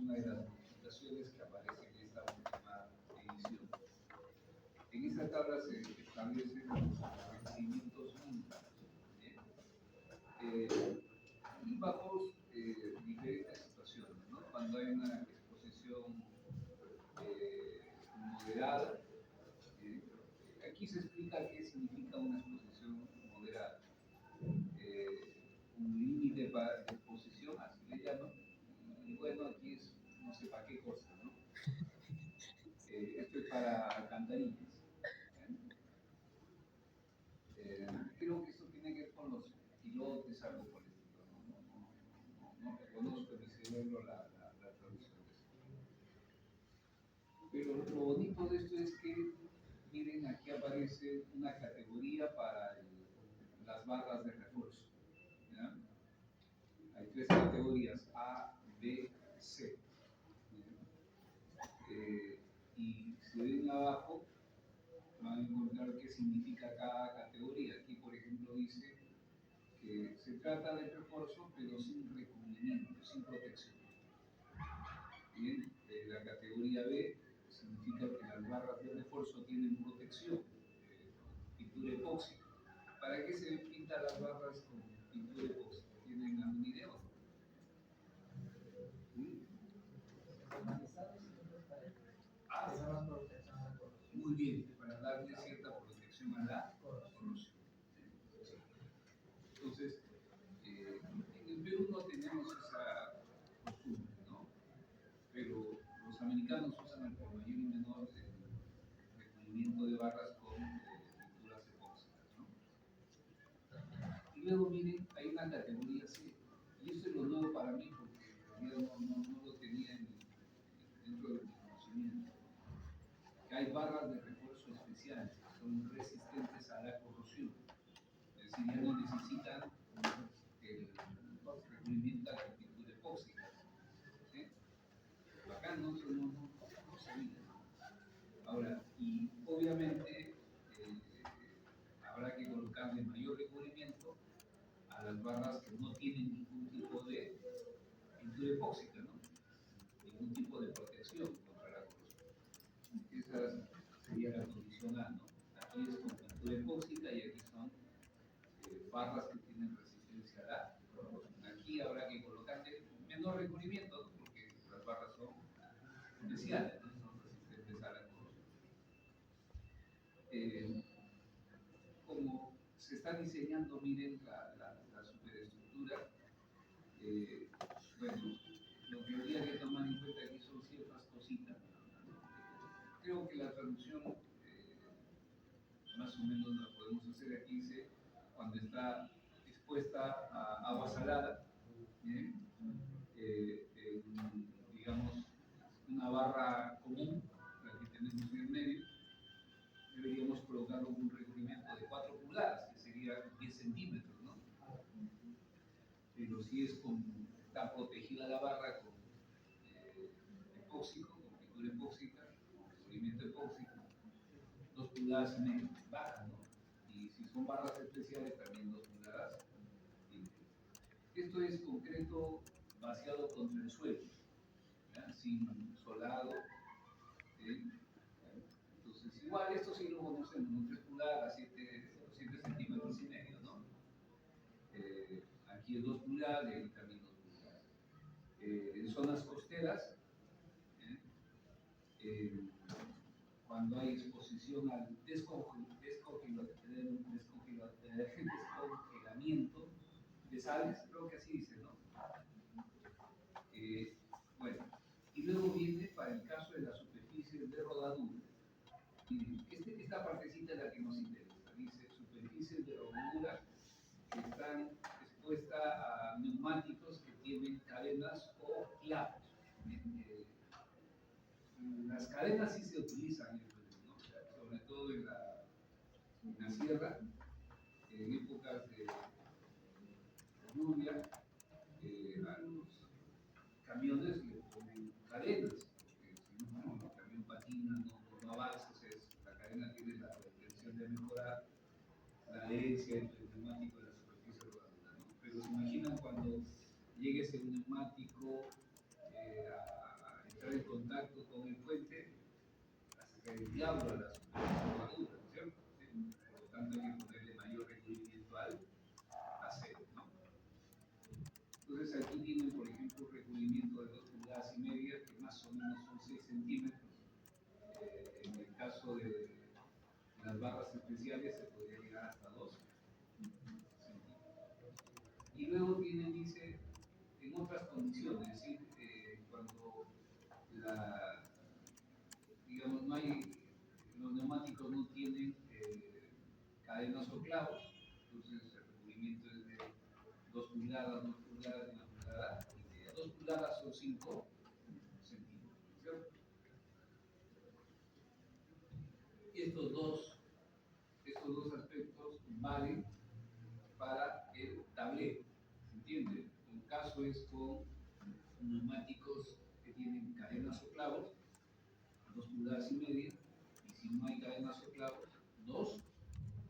una de las modificaciones que aparece en esta última edición. En esta tabla se establecen los requerimientos mínimos, y bajo diferentes situaciones, ¿no? Cuando hay una exposición moderada, aquí se explica qué significa una exposición moderada. Un límite de exposición, así le llaman, y bueno, aquí es no sé para qué cosa, ¿no? Esto es para alcantarillas. Creo que esto tiene que ver con los pilotes, algo por el estilo, no reconozco en mi cerebro la traducción de esto. Pero lo bonito de esto es que, miren, aquí aparece una categoría para las barras de refuerzo. ¿Ya? Hay tres categorías, A, B, C. Y si ven abajo, van a encontrar qué significa cada categoría. Aquí, por ejemplo, dice que se trata de refuerzo, pero sin recubrimiento, sin protección. Bien, la categoría B significa que las barras de refuerzo tienen protección, pintura epóxica. ¿Para qué se pintan las barras con pintura epóxica? ¿Tienen algún idea? Muy bien, para darle cierta protección a la corrosión. Entonces, en el Perú no tenemos esa costumbre, ¿no? Pero los americanos usan el por mayor y menor recubrimiento de barras con pinturas epóxicas, ¿no? Y luego, miren, hay una categoría C, y esto es lo nuevo para mí porque en realidad no lo tenía dentro de mi conocimiento. Que hay barras de refuerzo especiales que son resistentes a la corrosión, es decir, ya no necesitan el recubrimiento con pintura epóxica. ¿Sí? Acá no sabía. Ahora, y obviamente habrá que colocarle mayor recubrimiento a las barras que no tienen ningún tipo de pintura epóxica, ¿no? Ningún tipo de protección contra la corrosión. Esa sería la condición A, ¿no? Aquí es con pintura epóxica y aquí son barras que tienen resistencia a la corrosión. Aquí habrá que colocarle menor recubrimiento, ¿no? Porque las barras son especiales, ¿no? Son resistentes a la corrosión. Como se está diseñando, miren, la superestructura, bueno, lo que habría que tomar en cuenta aquí son ciertas cositas. Creo que la traducción más o menos la podemos hacer aquí, dice, cuando está expuesta a agua salada, digamos, una barra común, la que tenemos en el medio, deberíamos colocar un recubrimiento de 4 pulgadas, que sería 10 centímetros, ¿no? Pero si es está protegida la barra con epóxico, con pintura epóxica, con recubrimiento epóxico, 2 pulgadas y media, baja, ¿no? Y si son barras especiales, también 2 pulgadas y media. Esto es concreto vaciado contra el suelo, ¿ya? Sin solado. Entonces, igual esto sí lo conocemos, ¿no? 3 pulgadas, 7 centímetros y medio, ¿no? Aquí es 2 pulgadas y aquí también 2 pulgadas. En zonas costeras, cuando hay exposición al descongelamiento de sales, creo que así dice, ¿no? Bueno, y luego viene para el caso de las superficies de rodadura. Miren, esta partecita es la que nos interesa. Dice superficies de rodadura que están expuestas a neumáticos que tienen cadenas o clavos. Las cadenas sí se utilizan en el Perú, ¿no? O sea, sobre todo en la sierra, en épocas de lluvia, a los camiones le ponen cadenas, porque si no, el camión patina, no avanza, o sea, la cadena tiene la intención de mejorar la adherencia entre el neumático y la superficie rodadura, ¿no? Pero se imaginan cuando llegue ese neumático entrar en contacto con el puente, hace el diablo a la superficie madura, ¿cierto? ¿Sí? Por lo tanto, hay que ponerle mayor recubrimiento al acero, ¿no? Entonces, aquí tienen, por ejemplo, un recubrimiento de 2,5 pulgadas, que más o menos son 6 centímetros. En el caso de las barras especiales, se podría llegar hasta 2 centímetros. Y luego tienen, dice, en otras condiciones, es decir, cuando digamos, los neumáticos no tienen cadenas o clavos, entonces el recubrimiento es de 2 pulgadas, 2 pulgadas y 1 pulgada y media. 2 pulgadas son 5 centímetros, ¿cierto? Y estos dos aspectos valen para el tablero, ¿se entiende? Un caso es con neumáticos que tienen cadenas o clavos, 2 pulgadas y media, y si no hay cadenas o clavos, 2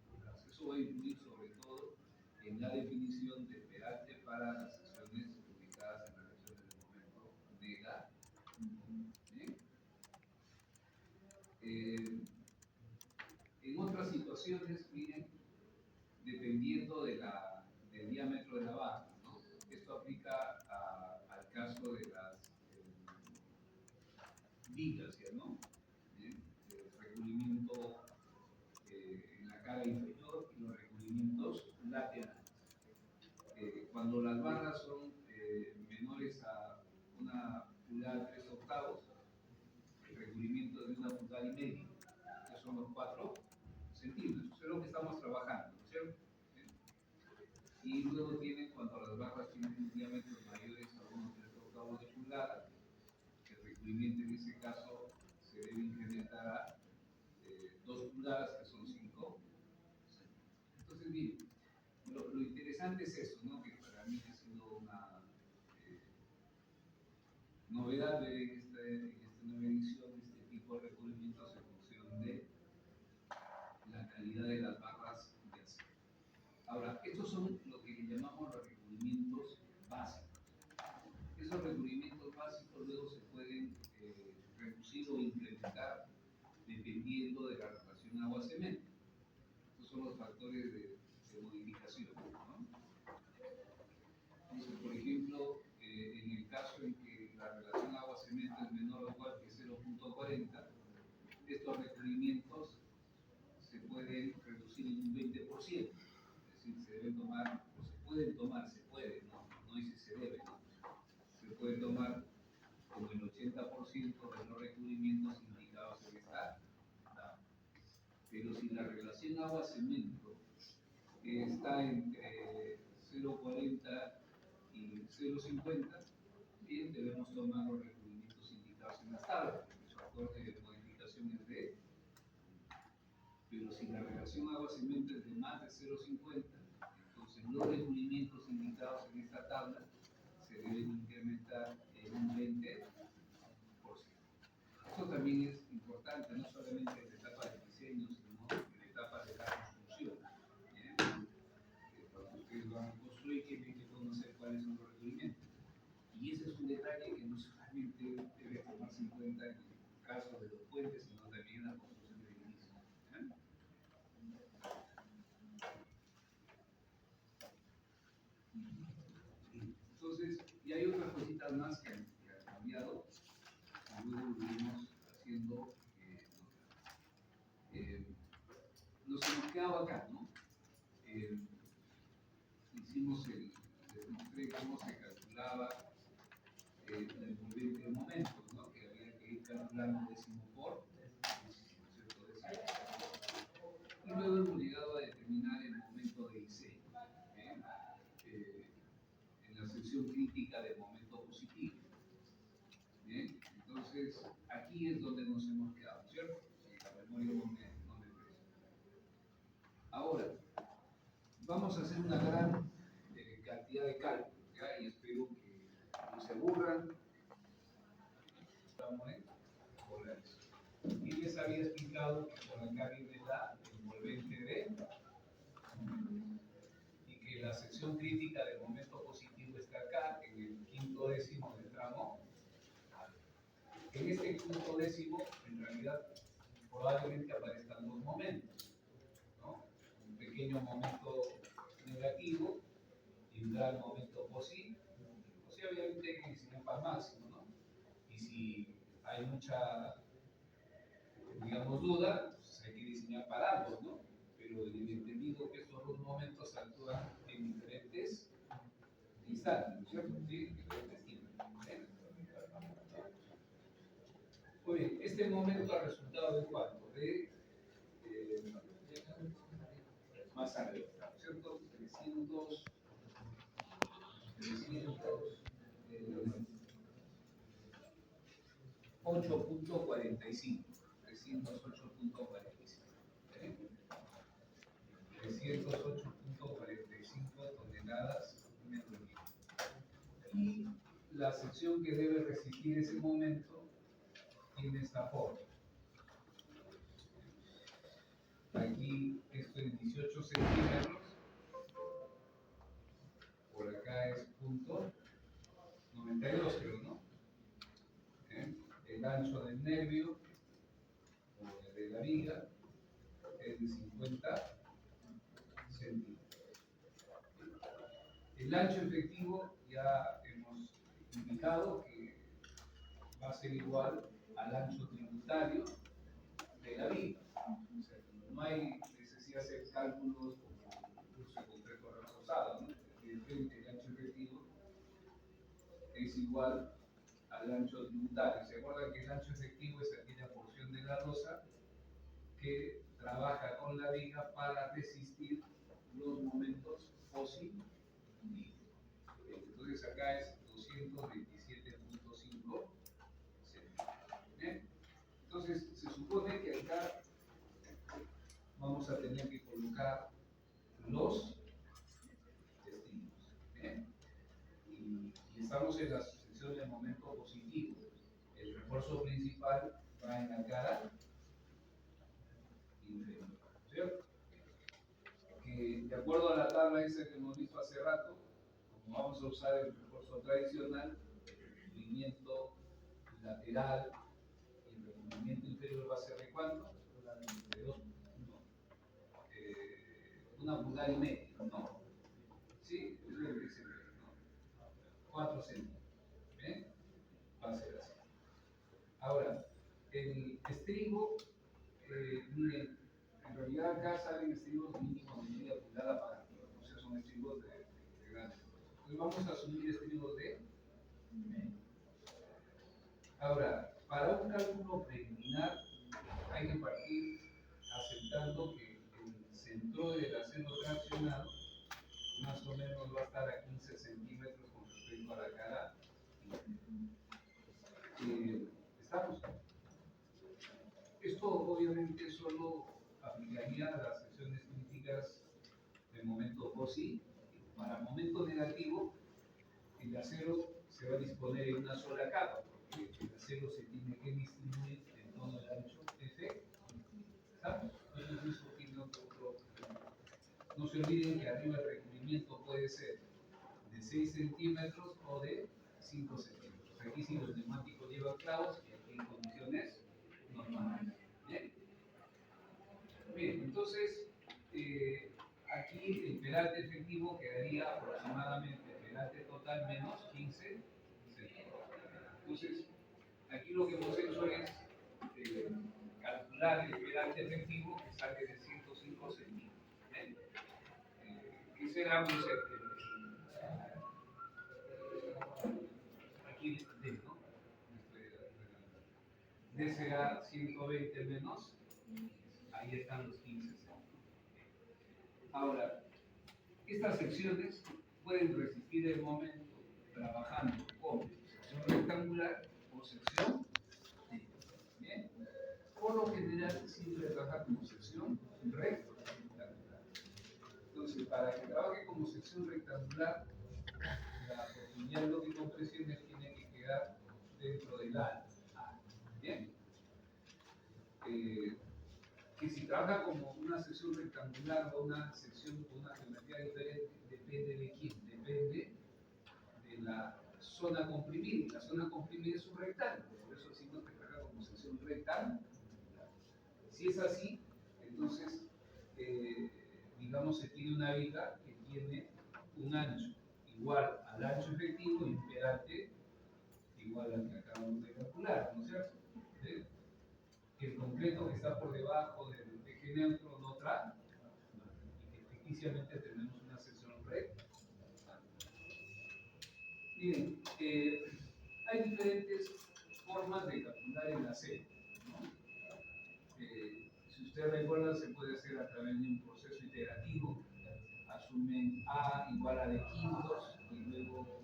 pulgadas. Eso va a influir sobre todo en la definición del peralte para las secciones ubicadas en las regiones del momento de la. ¿Bien? En otras situaciones, miren, dependiendo del diámetro de la barra, ¿no? Esto aplica al caso de las vigas, ¿no? El recubrimiento en la cara inferior y los recubrimientos laterales. Cuando las barras son menores a 1,3 pulgadas, el recubrimiento es de 1,5 pulgadas, que son los 4 centímetros. Eso es lo que estamos trabajando, ¿no es cierto? Y luego tienen, cuando las barras tienen diámetros mayores a 1,3 de pulgada, el recubrimiento en ese caso se debe incrementar a 2 pulgadas, que son 5 centímetros. Entonces, bien, lo interesante es eso, ¿no? Que para mí ha sido una novedad en esta nueva edición, este tipo de recubrimientos en función de la calidad de las barras de acero. Ahora, estos son lo que llamamos los recubrimientos básicos. Esos recubrimientos básicos luego se pueden reducir o incrementar dependiendo de la relación agua-cemento. Estos son los factores de modificación, ¿no? Entonces, por ejemplo, en el caso en que la relación agua-cemento es menor o igual que 0,40, estos recubrimientos se pueden reducir en un 20%. Es decir, se deben tomar, o se pueden tomar, se puede, no dice se debe, ¿no? Se puede tomar como el 80% de los recubrimientos indicados en esta tabla. Pero si la relación agua-cemento está entre 0,40 y 0,50, bien, debemos tomar los recubrimientos indicados en las tablas, porque su factor de modificación es de. Pero si la relación agua-cemento es de más de 0,50, entonces los recubrimientos indicados en esta tabla se deben incrementar en un 20%. Esto también es importante, no solamente en la etapa de diseño, sino en la etapa de la construcción. Cuando ustedes van a construir, tienen que conocer cuáles son los requerimientos. Y ese es un detalle que no solamente debe tomarse en cuenta en el caso de los puentes, sino también en la construcción de edificios. Entonces, y hay otras cositas más que han cambiado, y luego lo iremos haciendo. Nos hemos quedado acá, ¿no? Les mostré cómo se calculaba el envolvente de momentos, ¿no? Que había que ir calculando décimo por décimo, ¿cierto? Y luego hemos llegado a determinar el momento de diseño, en la sección crítica del momento positivo. ¿Bien? Entonces, aquí es donde nos hemos quedado, ¿cierto? Si la memoria no me presta. Ahora, vamos a hacer una gran cantidad de cálculos, ¿ya? Y espero que no se aburran. Estamos en polares. Y les había explicado que por acá viene la envolvente de y que la sección crítica del momento positivo está acá, en el quinto décimo del tramo A. ese punto décimo, en realidad, probablemente aparezcan dos momentos, ¿no? Un pequeño momento negativo y un gran momento positivo. O sea, obviamente hay que diseñar para el máximo, ¿no? Y si hay mucha, digamos, duda, pues hay que diseñar para ambos, ¿no? Pero en el entendido que estos dos momentos actúan en diferentes instantes, ¿no es cierto? Sí, diferentes tiempos. ¿Eh? Muy bien, este momento ha resultado de cuánto? De más arriba, ¿no es cierto? 308.45. 308.45. ¿Eh? 308.45 toneladas metro líquido. Y la sección que debe resistir ese momento tiene esta forma. Aquí esto es 18 centímetros, por acá es punto 92, creo, ¿no? El ancho del nervio o de la viga es de 50 centímetros. El ancho efectivo ya hemos indicado que va a ser igual al ancho tributario de la viga. O sea, no hay necesidad de hacer cálculos como curso de concreto reforzado, ¿no? Evidentemente el ancho efectivo es igual al ancho tributario. ¿Se acuerdan que el ancho efectivo es aquella porción de la losa que trabaja con la viga para resistir los momentos positivos? Entonces acá es 227.5 centímetros. Entonces se supone que acá vamos a tener que colocar los testigos. Y estamos en la sección del momento positivo. El refuerzo principal va en la cara inferior, ¿cierto? Que de acuerdo a la tabla esa que hemos visto hace rato, como vamos a usar el refuerzo tradicional, el recubrimiento lateral y el recubrimiento inferior va a ser de cuánto? De 2, no, una pulgada y media, no. ¿Sí? Es lo que se ve, ¿no? 4 centímetros. ¿Bien? Va a ser así. Ahora, el estribo, miren, en realidad acá salen estribos mínimos de media pulgada para arriba, o sea, son estribos de grandes. Entonces vamos a asumir estribos de medio. Ahora, para un cálculo preliminar hay que partir aceptando que el centro del acero traccionado más o menos va a estar a 15 centímetros con respecto a la cara. ¿Estamos? Esto obviamente solo aplicaría a las secciones críticas de momento positivo. Para momento negativo, el acero se va a disponer en una sola capa, porque el acero se tiene que distribuir en todo el ancho F. ¿Estamos? Entonces eso tiene otro. No se olviden que arriba el recubrimiento puede ser de 6 centímetros o de 5 centímetros. Aquí si los neumáticos llevan clavos y aquí en condiciones normales. Bien, bien, entonces aquí el peralte efectivo quedaría aproximadamente el peralte total menos 15 centímetros. Entonces aquí lo que hemos hecho es calcular el peralte efectivo que sale de 105 centímetros. ¿Bien? ¿Qué será? Pues, aquí D, ¿no? D será 120 menos, ahí están los 15 centímetros. Ahora, estas secciones pueden resistir el momento trabajando con sección rectangular o sección D. Bien, por lo general siempre trabaja como sección rectangular. Entonces, para que trabaje como sección rectangular, la oportunidad de compresiones tiene que quedar dentro del ala. Bien, que si trabaja como una sección rectangular o una sección con una geometría diferente, depende de quién, depende de la zona comprimida. La zona comprimida es un rectángulo, por eso decimos que trabaja como sección rectangular. Si es así, entonces, digamos, se tiene una viga que tiene un ancho igual al ancho efectivo y un pedante igual al que acabamos de calcular, ¿no es cierto? ¿Eh? Que el concreto que está por debajo del eje neutro no trae, y que ficticiamente tenemos una sección recta. Miren, hay diferentes formas de calcular el acero, ¿no? Si usted recuerda, se puede hacer a través de un proceso iterativo. Asumen A igual a de quintos y luego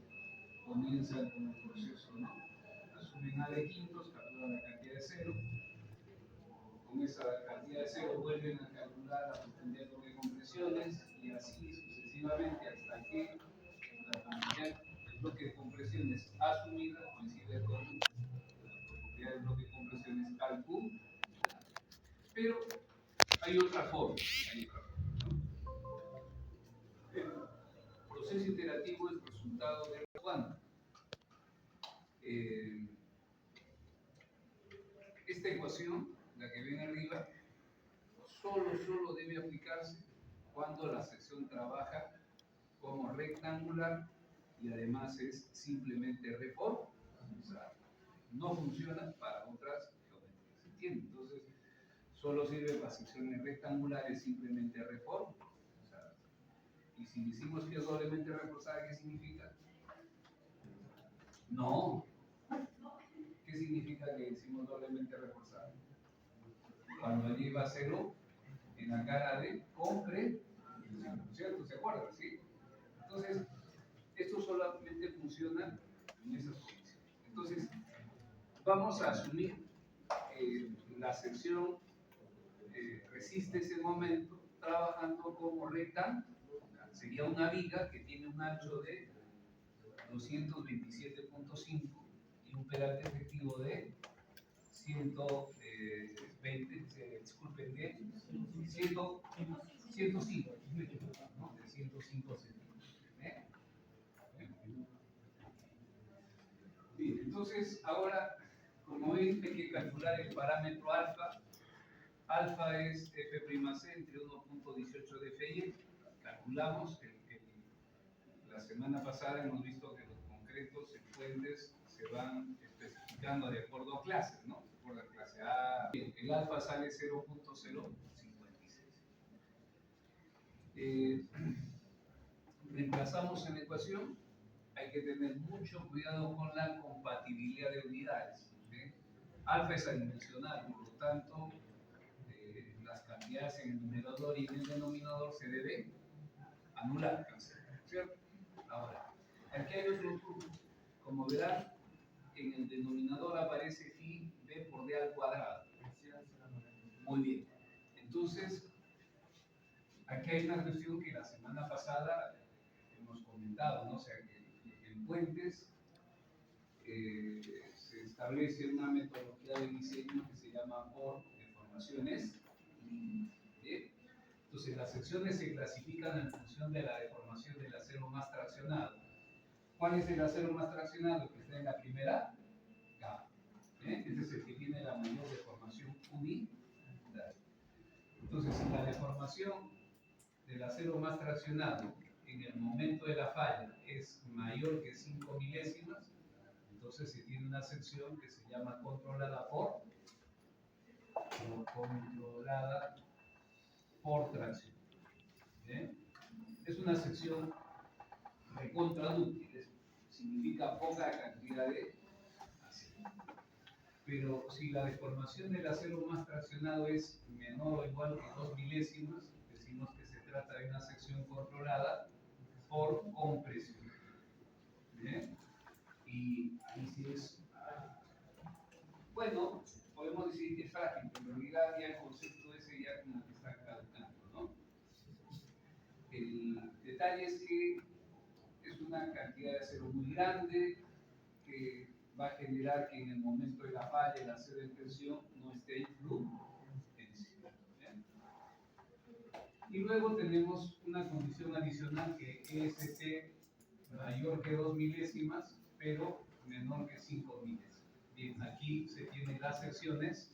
comienzan con el proceso, ¿no? Asumen A de quintos, calculan la cantidad de cero. Con esa cantidad de cero vuelven a calcular la profundidad de bloque de compresiones y así sucesivamente hasta que la profundidad del bloque de compresiones asumida coincide con la profundidad del bloque de compresiones al Q. Pero hay otra forma, ¿no? El proceso iterativo es resultado de cuánto. Esta ecuación, la que ven arriba, solo debe aplicarse cuando la sección trabaja como rectangular y además es simplemente reforma. O sea, no funciona para otras geometrías. ¿Se entiende? Entonces, solo sirve para secciones rectangulares, simplemente reforma. O sea, y si decimos que es doblemente reforzada, ¿qué significa? No. ¿Qué significa que decimos doblemente reforzada? Cuando lleva cero en la cara de compresión, ¿cierto? ¿Se acuerdan? ¿Sí? Entonces, esto solamente funciona en esas condiciones. Entonces, vamos a asumir la sección resiste ese momento trabajando como recta. Sería una viga que tiene un ancho de 227.5 y un pedante efectivo de 120, disculpen, de 105, ¿no? De 105 centímetros. Bien, entonces ahora, como ven, hay que calcular el parámetro alfa. Alfa es F'C entre 1.18 de Fy. Calculamos, la semana pasada hemos visto que los concretos en fuentes se van especificando de acuerdo a clases, ¿no? Por la clase A, el alfa sale 0.056. Reemplazamos en la ecuación. Hay que tener mucho cuidado con la compatibilidad de unidades. ¿Sí? Alfa es adimensional, por lo tanto, las cantidades en el numerador y en el denominador se deben anular, cancelar, ¿cierto? Ahora, aquí hay otro truco. Como verán, en el denominador aparece phi b por d al cuadrado. Muy bien. Entonces, aquí hay una cuestión que la semana pasada hemos comentado, ¿no? O sea, que en puentes se establece una metodología de diseño que se llama por deformaciones. ¿Bien? Entonces, las secciones se clasifican en función de la deformación del acero más traccionado. ¿Cuál es el acero más traccionado? Que está en la primera capa. Este es el que tiene la mayor deformación unitaria. Entonces, si la deformación del acero más traccionado en el momento de la falla es mayor que 5 milésimas, entonces se tiene una sección que se llama controlada por tracción. Es una sección recontraútil, significa poca cantidad de acero. Pero si la deformación del acero más traccionado es menor o igual que 2 milésimas, decimos que se trata de una sección controlada por compresión. ¿Bien? Y si es, bueno, podemos decir que es frágil, pero en realidad ya el concepto ese ya como que está caducando, ¿no? El detalle es que es una cantidad de acero muy grande que va a generar que en el momento de la falla el acero en tensión no esté en flujo. Y luego tenemos una condición adicional que EST mayor que 2 milésimas pero menor que 5 miles. Bien, aquí se tienen las secciones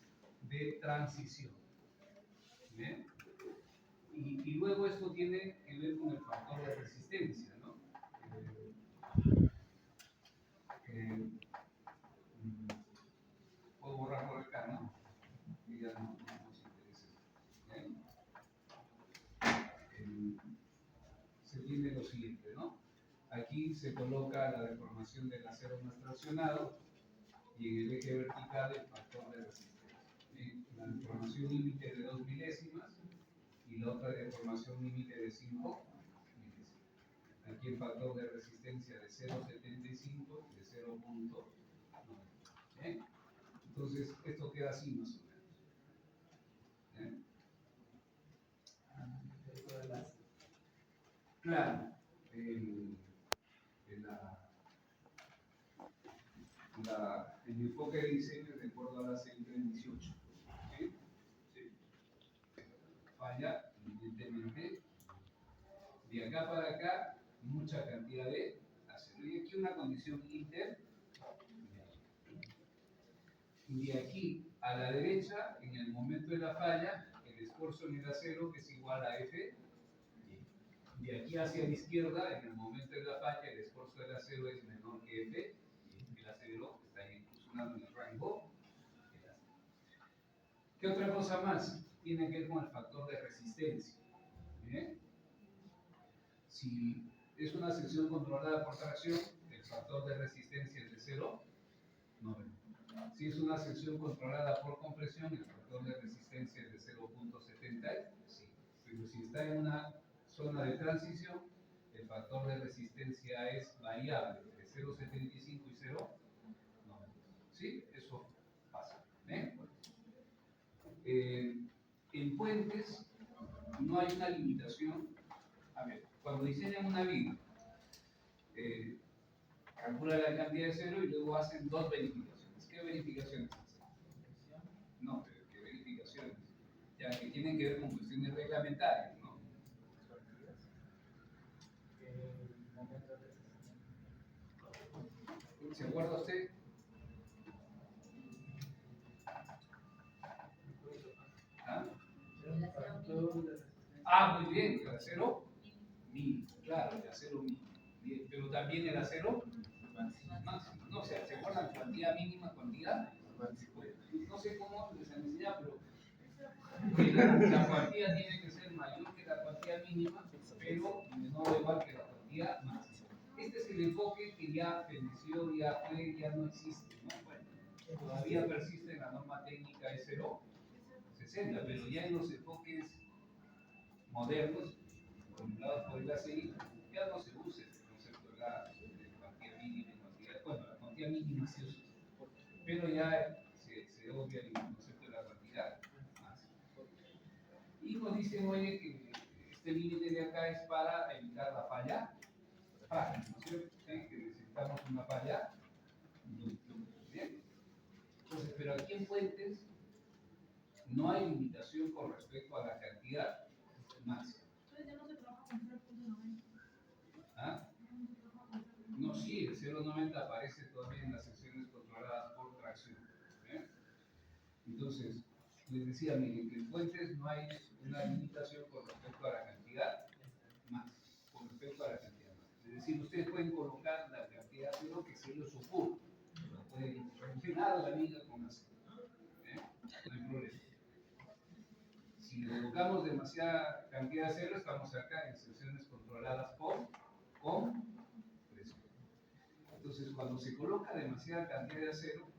de transición. ¿Bien? Y luego esto tiene que ver con el factor de resistencia, ¿no? Puedo borrar por acá, ¿no? Y ya no nos interesa. ¿Bien? Se tiene lo siguiente, ¿no? Aquí se coloca la deformación del acero más traccionado y en el eje vertical el factor de resistencia. La deformación límite de 2 milésimas y la otra deformación límite de 5 milésimas. Aquí el factor de resistencia de 0,75 y de 0,9. ¿Bien? Entonces, esto queda así más o menos. ¿Bien? Claro, el enfoque de diseño es de acuerdo a la CITREN 18. ¿Sí? Sí. Falla, evidentemente. De acá para acá, mucha cantidad de acero. Y aquí una condición inter. De aquí a la derecha, en el momento de la falla, el esfuerzo en el acero es igual a F. De aquí hacia la izquierda, en el momento de la falla, el esfuerzo del acero es menor que F. El acero está incursionando en el rango. ¿Qué otra cosa más? Tiene que ver con el factor de resistencia. ¿Bien? Si es una sección controlada por tracción, el factor de resistencia es de 0,9. Si es una sección controlada por compresión, el factor de resistencia es de 0,75. Pero si está en una zona de transición, el factor de resistencia es variable, de 0,75 y 0,9. ¿Sí? Eso pasa. ¿Bien? En puentes no hay una limitación. A ver, cuando diseñan una viga, calcula la cantidad de cero y luego hacen dos verificaciones. ¿Qué verificaciones hacen? No, pero ¿qué verificaciones? Ya que tienen que ver con cuestiones reglamentarias, ¿no? ¿Se acuerda usted? ¿Ah? Muy bien, el acero mínimo, claro, el acero mínimo. Bien, pero también el acero máximo. No, o sea, ¿se acuerdan? Cuantía mínima, cuantía. No sé cómo les han enseñado, pero la cuantía tiene que ser mayor que la cuantía mínima, pero menor o igual que la cuantía máxima. Este es el enfoque que ya feneció, ya fue, ya no existe, ¿no? Bueno, todavía persiste en la norma técnica E060, pero ya en los enfoques modernos, formulados por el ACI, ya no se usa el concepto de la cuantía mínima y cuantía, bueno, la cuantía mínima se usa, pero ya se obvia el concepto de la cantidad máxima. Y nos dicen, oye, que este límite de acá es para evitar la falla frágil, ¿no es cierto? ¿Sí? Que necesitamos una falla. Bien. Entonces, pero aquí en Fuentes no hay limitación con respecto a la cantidad máxima. Entonces ya no se trabaja con 0,90. ¿Ah? No, sí, el 0,90 aparece todavía en las secciones controladas por tracción. ¿Eh? Entonces, les decía, miren, que en Fuentes no hay una limitación con respecto a la cantidad máxima. Con respecto a la cantidad máxima. Es decir, ustedes pueden colocar la cantidad de lo que se les ocurra. Pueden rellenar la viga con acero. ¿Eh? No hay problema. Si colocamos demasiada cantidad de acero, estamos acá en secciones controladas por presión. Entonces, cuando se coloca demasiada cantidad de acero,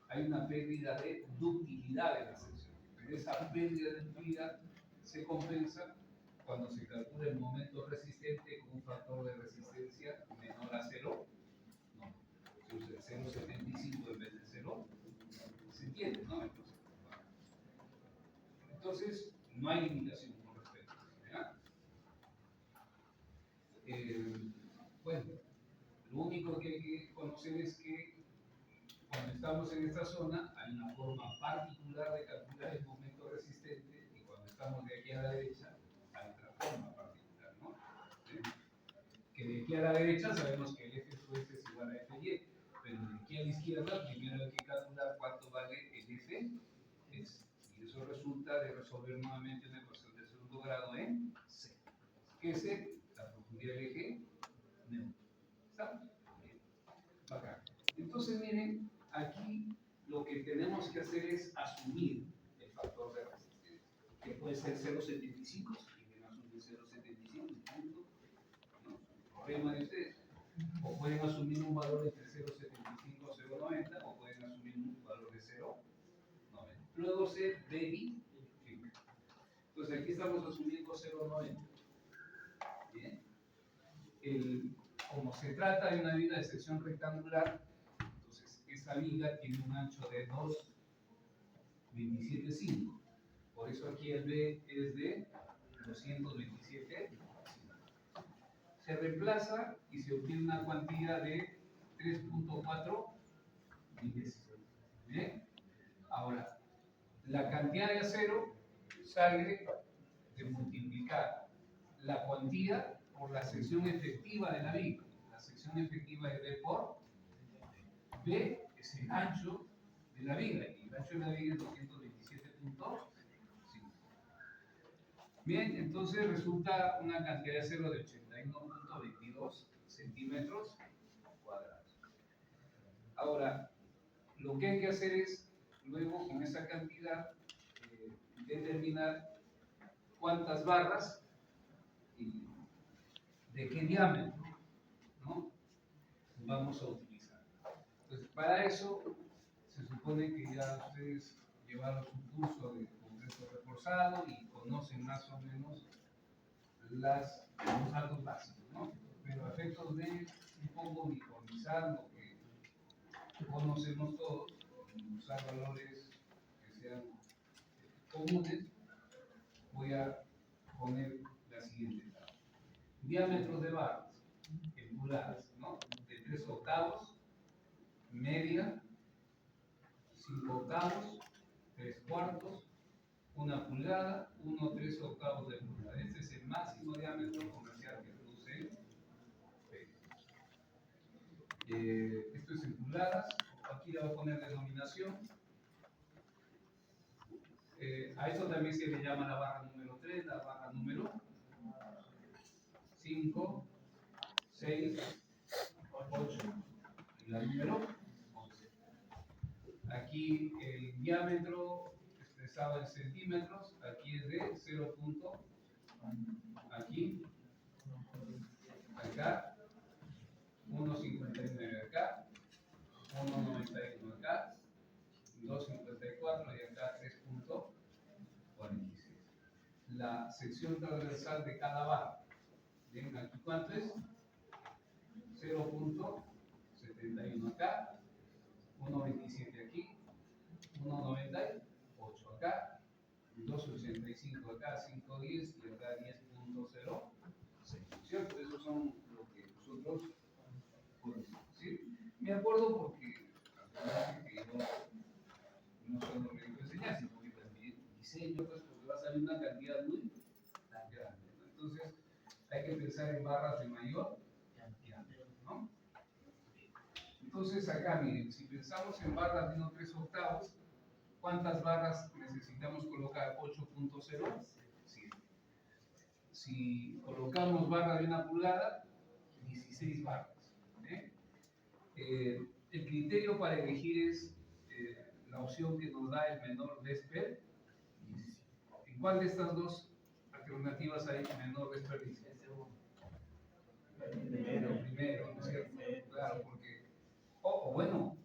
hay una pérdida de ductilidad de la sección. Pero esa pérdida de ductilidad se compensa cuando se calcula el momento resistente con un factor de resistencia menor a 0. No, se usa el 0,75 en vez de 0. ¿Se entiende, no? Entonces, no hay limitación con respecto a eso. Bueno, lo único que hay que conocer es que cuando estamos en esta zona hay una forma particular de calcular el momento resistente y cuando estamos de aquí a la derecha hay otra forma particular, ¿no? ¿Sí? Que de aquí a la derecha sabemos que el F sub S es igual a F aquí a la izquierda, primero hay que calcular cuánto vale el eje S. Y eso resulta de resolver nuevamente una ecuación de segundo grado en C. S, la profundidad del eje neutro. ¿Está? Bien. Bacán. Entonces, miren, aquí lo que tenemos que hacer es asumir el factor de resistencia, que puede ser 0,75, si quieren asumir 0,75, punto, ¿no? Problema de ustedes. O pueden asumir un valor entre 0,75 y 0,90, o pueden asumir un valor de 0,90. Luego se verifica. Entonces aquí estamos asumiendo 0,90. Bien. Como se trata de una viga de sección rectangular, entonces esa viga tiene un ancho de 2,275. Por eso aquí el B es de 227. Se reemplaza y se obtiene una cuantía de 3,4 milésimas. ¿Bien? Ahora, la cantidad de acero sale de multiplicar la cuantía por la sección efectiva de la viga. La sección efectiva es B por B, es el ancho de la viga, y el ancho de la viga es 227.5. Bien, entonces resulta una cantidad de acero de 81.22 centímetros cuadrados. Ahora, lo que hay que hacer es, luego con esa cantidad, determinar cuántas barras y de qué diámetro, ¿no?, vamos a utilizar. Entonces, para eso, se supone que ya ustedes llevaron su curso de concreto reforzado y conocen más o menos los datos básicos, ¿no? Pero a efectos de un poco uniformizar lo que conocemos todos, usar valores que sean comunes, voy a poner la siguiente tabla. Diámetros de barras en pulgadas, ¿no? De 3/8, media, 5/8, 3/4, 1 pulgada, 1/3/8 de pulgada. Este es el máximo diámetro comercial que produce esto es en pulgadas. Aquí le voy a poner denominación. A eso también se le llama la barra número 3, la barra número 5, 6, 8 y la número 11. Aquí el diámetro expresado en centímetros, aquí es de 0. Aquí, acá, 1,59 acá, 1,91 acá, 2,54 y acá 3,46. La sección transversal de cada barra. ¿Ven aquí cuánto es? 0,71 acá, 1,27 aquí, 1,98 acá, 2,85 acá, 5,10 y acá 10,06. ¿Cierto? Esos son lo que nosotros conocemos. ¿Sí? Me acuerdo porque yo no solo me dijo enseñar, sino que también diseño, pues porque va a salir una cantidad muy grande, ¿no? Entonces hay que pensar en barras de mayor cantidad, ¿no? Entonces acá miren, si pensamos en barras de 1/3/8, ¿cuántas barras necesitamos colocar? 8,07. Si colocamos barra de 1 pulgada, 16 barras. El criterio para elegir es la opción que nos da el menor desperdicio. ¿En cuál de estas dos alternativas hay menor desperdicio? Primero, ¿no es cierto? Claro, porque, o bueno,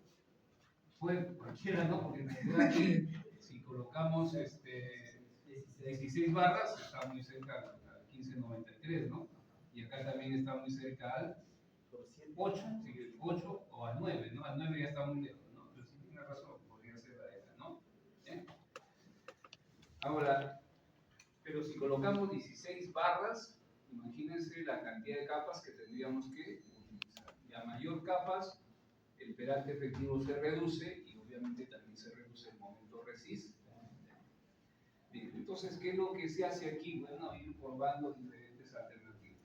pues cualquiera, ¿no? Porque en realidad aquí, si colocamos 16 barras, está muy cerca al 1593, ¿no? Y acá también está muy cerca al 8, sí, 8 o al 9, ¿no? Al 9 ya está muy lejos, ¿no? Pero sí tiene razón, podría ser la esa, ¿no? ¿Bien? Ahora, pero si colocamos 16 barras, imagínense la cantidad de capas que tendríamos que utilizar. Y a mayor capas, el peralte efectivo se reduce y obviamente también se reduce el momento resistente. Bien, entonces, ¿qué es lo que se hace aquí? Bueno, ir probando diferentes alternativas.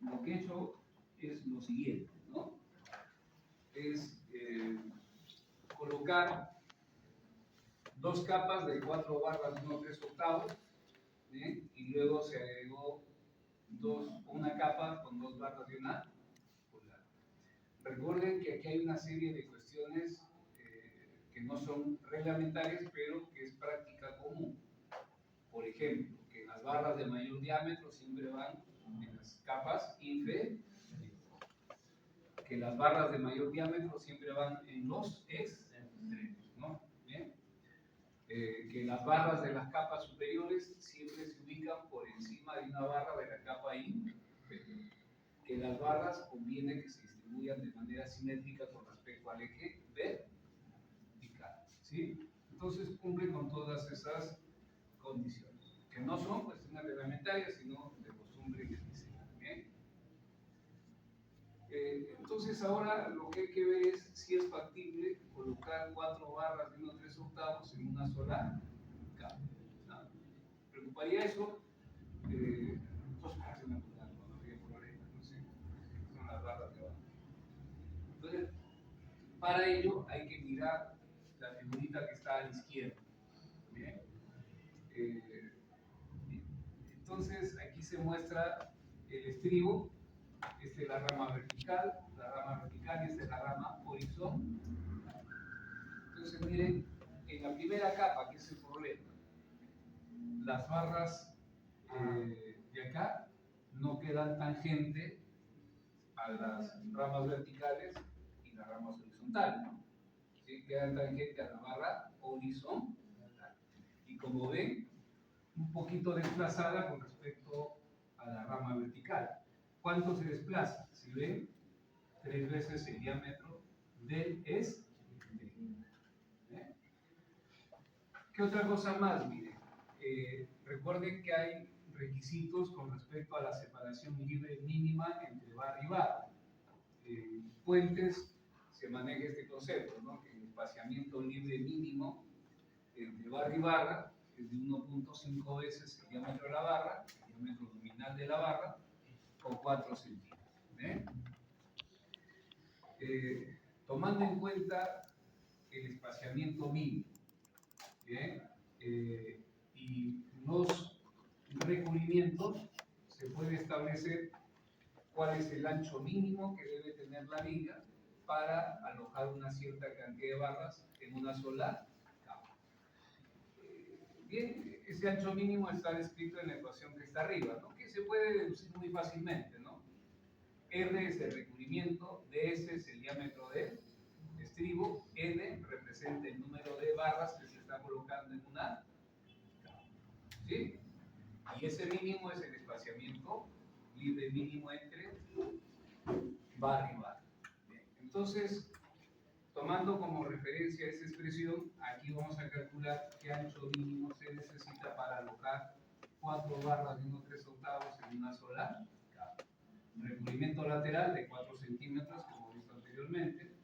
Lo que he hecho es lo siguiente, ¿no? Es colocar dos capas de 4 barras de 1/3 ¿sí? Y luego se agregó una capa con 2 barras de una pulgada. Recuerden que aquí hay una serie de cuestiones que no son reglamentarias, pero que es práctica común. Por ejemplo, que las barras de mayor diámetro siempre van en las capas inferiores, que las barras de mayor diámetro siempre van en los extremos, ¿no? ¿Bien? Que las barras de las capas superiores siempre se ubican por encima de una barra de la capa inferior. Que las barras conviene que se distribuyan de manera simétrica con respecto al eje vertical, ¿sí? Entonces cumple con todas esas condiciones, que no son cuestiones reglamentarias, sino de costumbre y de diseño. ¿Bien? Entonces ahora lo que hay que ver es si es factible colocar 4 barras de 1/3 en una sola capa. ¿No? ¿Preocuparía eso? Dos partes naturales, no habría problema, no sé, son las barras de abajo. Entonces, para ello hay que mirar la figurita que está a la izquierda. ¿Bien? Entonces aquí se muestra el estribo. Esta es la rama vertical y esta es la rama horizontal. Entonces miren, en la primera capa, que es el problema, las barras de acá no quedan tangente a las ramas verticales y las ramas horizontales, ¿no? ¿Sí? Quedan tangente a la barra horizontal. Y como ven, un poquito desplazada con respecto a la rama vertical. ¿Cuánto se desplaza? Si ven, 3 veces el diámetro del estribo. ¿Eh? ¿Qué otra cosa más? Miren, recuerden que hay requisitos con respecto a la separación libre mínima entre barra y barra. En puentes se maneja este concepto, ¿no? Que el espaciamiento libre mínimo entre barra y barra es de 1.5 veces el diámetro de la barra, el diámetro nominal de la barra, o 4 centímetros. Tomando en cuenta el espaciamiento mínimo, ¿bien? Y los recubrimientos, se puede establecer cuál es el ancho mínimo que debe tener la viga para alojar una cierta cantidad de barras en una sola capa. Bien, ese ancho mínimo está descrito en la ecuación que está arriba, ¿no? Que se puede deducir muy fácilmente, ¿no? R es el recubrimiento, ds es el diámetro del estribo, n representa el número de barras que se está colocando en una capa, ¿sí? Y ese mínimo es el espaciamiento libre mínimo entre barra y barra. Bien. Entonces, tomando como referencia esa expresión, aquí vamos a calcular qué ancho mínimo se necesita para alojar 4 barras de 1/3 en una sola capa. Recubrimiento lateral de 4 centímetros, como hemos visto anteriormente.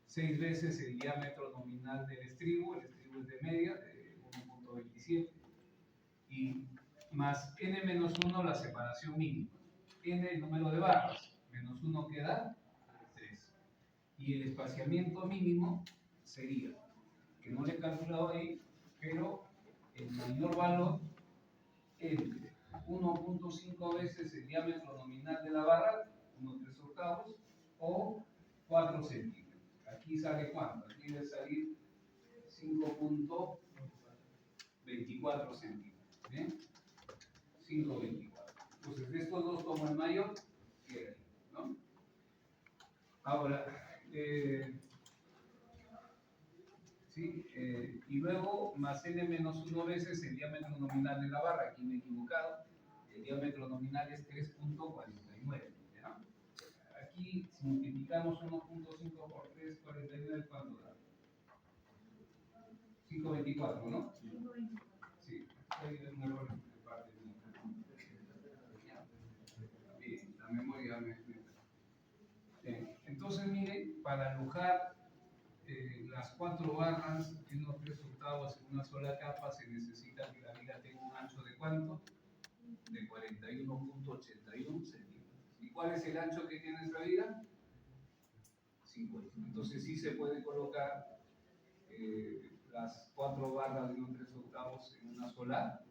6 veces el diámetro nominal del estribo, el estribo es de media, de 1.27. Y más n-1 la separación mínima. N el número de barras, menos 1 queda 3. Y el espaciamiento mínimo sería, que no le he calculado ahí, pero el mayor valor entre 1.5 veces el diámetro nominal de la barra, 1/3, o 4 centímetros. Aquí sale cuánto? Aquí debe salir 5.24 centímetros. ¿Bien? 5.24. Entonces, de estos dos tomo el mayor, queda ahí, ¿no? Ahora, ¿sí? Y luego más n-1 veces el diámetro nominal de la barra, aquí me he equivocado, el diámetro nominal es 3.49, ¿ya? Aquí, si multiplicamos 1.5 por 3.49, ¿cuánto da? 5.24, ¿no? 5.24. Sí, hay un error de parte mía. Bien, la memoria me... Entonces, miren, para alojar las 4 barras de 1/3 en una sola capa se necesita que la viga tenga un ancho de ¿cuánto? De 41.81 centímetros. ¿Y cuál es el ancho que tiene esta viga? 50. Entonces sí se puede colocar las 4 barras de un 3/8 en una sola